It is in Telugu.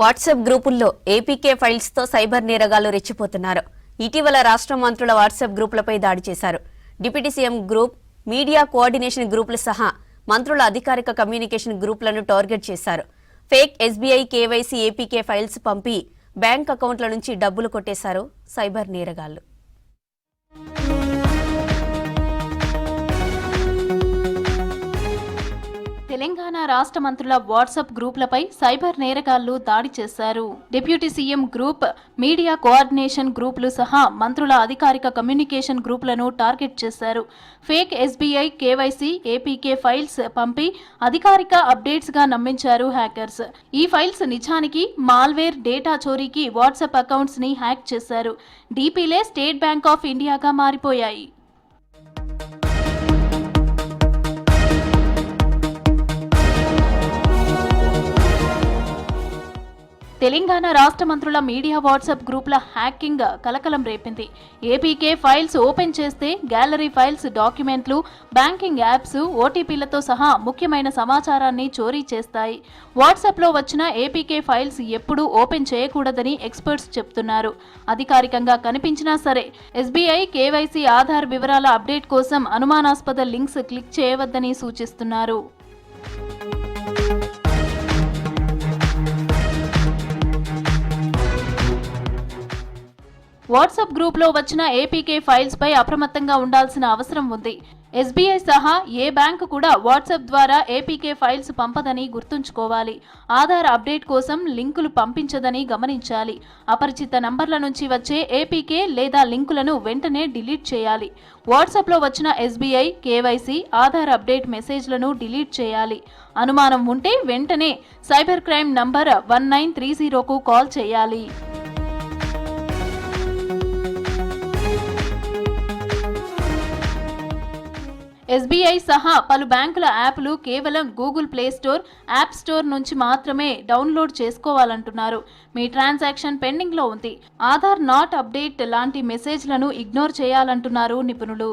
వాట్సాప్ గ్రూపుల్లో ఏపీకే ఫైల్స్తో సైబర్ నేరగాళ్లు రెచ్చిపోతున్నారు. ఇటీవల రాష్ట్ర మంత్రుల వాట్సాప్ గ్రూపులపై దాడి చేశారు. Deputy CM group, media coordination గ్రూపులు సహా మంత్రుల అధికారిక కమ్యూనికేషన్ గ్రూపులను టార్గెట్ చేశారు. Fake SBI KYC APK files పంపి బ్యాంక్ అకౌంట్ల నుంచి డబ్బులు కొట్టేశారు సైబర్ నేరగాళ్లు. తెలంగాణ రాష్ట్ర మంత్రుల వాట్సాప్ గ్రూపులపై సైబర్ నేరగాళ్లు దాడి చేశారు. Deputy CM group, media coordination గ్రూపులు సహా మంత్రుల అధికారిక కమ్యూనికేషన్ గ్రూపులను టార్గెట్ చేశారు. Fake SBI KYC APK files పంపి అధికారిక అప్డేట్స్ గా నమ్మించారు హ్యాకర్స్. ఈ ఫైల్స్ నిజానికి మాల్వేర్, డేటా చోరీకి వాట్సాప్ అకౌంట్స్ ని హ్యాక్ చేశారు. డీపీలే స్టేట్ బ్యాంక్ ఆఫ్ ఇండియాగా మారిపోయాయి. తెలంగాణ రాష్ట్ర మంత్రుల మీడియా వాట్సాప్ గ్రూపుల హ్యాకింగ్ కలకలం రేపింది. ఏపీకే ఫైల్స్ ఓపెన్ చేస్తే గ్యాలరీ ఫైల్స్, డాక్యుమెంట్లు, బ్యాంకింగ్ యాప్స్, ఓటీపీలతో సహా ముఖ్యమైన సమాచారాన్ని చోరీ చేస్తాయి. వాట్సాప్లో వచ్చిన ఏపీకే ఫైల్స్ ఎప్పుడూ ఓపెన్ చేయకూడదని ఎక్స్పర్ట్స్ చెప్తున్నారు. అధికారికంగా కనిపించినా సరే ఎస్బీఐ, కేవైసీ, ఆధార్ వివరాల అప్డేట్ కోసం అనుమానాస్పద లింక్స్ క్లిక్ చేయవద్దని సూచిస్తున్నారు. వాట్సాప్ గ్రూప్లో వచ్చిన ఏపీకే ఫైల్స్ పై అప్రమత్తంగా ఉండాల్సిన అవసరం ఉంది. ఎస్బీఐ సహా ఏ బ్యాంకు కూడా వాట్సాప్ ద్వారా ఏపీకే ఫైల్స్ పంపదని గుర్తుంచుకోవాలి. ఆధార్ అప్డేట్ కోసం లింకులు పంపించదని గమనించాలి. అపరిచిత నంబర్ల నుంచి వచ్చే ఏపీకే లేదా లింకులను వెంటనే డిలీట్ చేయాలి. వాట్సాప్లో వచ్చిన ఎస్బీఐ, కేవైసీ, ఆధార్ అప్డేట్ మెసేజ్లను డిలీట్ చేయాలి. అనుమానం ఉంటే వెంటనే సైబర్ క్రైమ్ నంబర్ 1930కు కాల్ చేయాలి. ఎస్బీఐ సహా పలు బ్యాంకుల యాప్లు కేవలం Google Play Store, App Store నుంచి మాత్రమే డౌన్లోడ్ చేసుకోవాలంటున్నారు. మీ ట్రాన్సాక్షన్ పెండింగ్లో ఉంది, ఆధార్ నాట్ అప్డేట్ లాంటి మెసేజ్లను ఇగ్నోర్ చేయాలంటున్నారు నిపుణులు.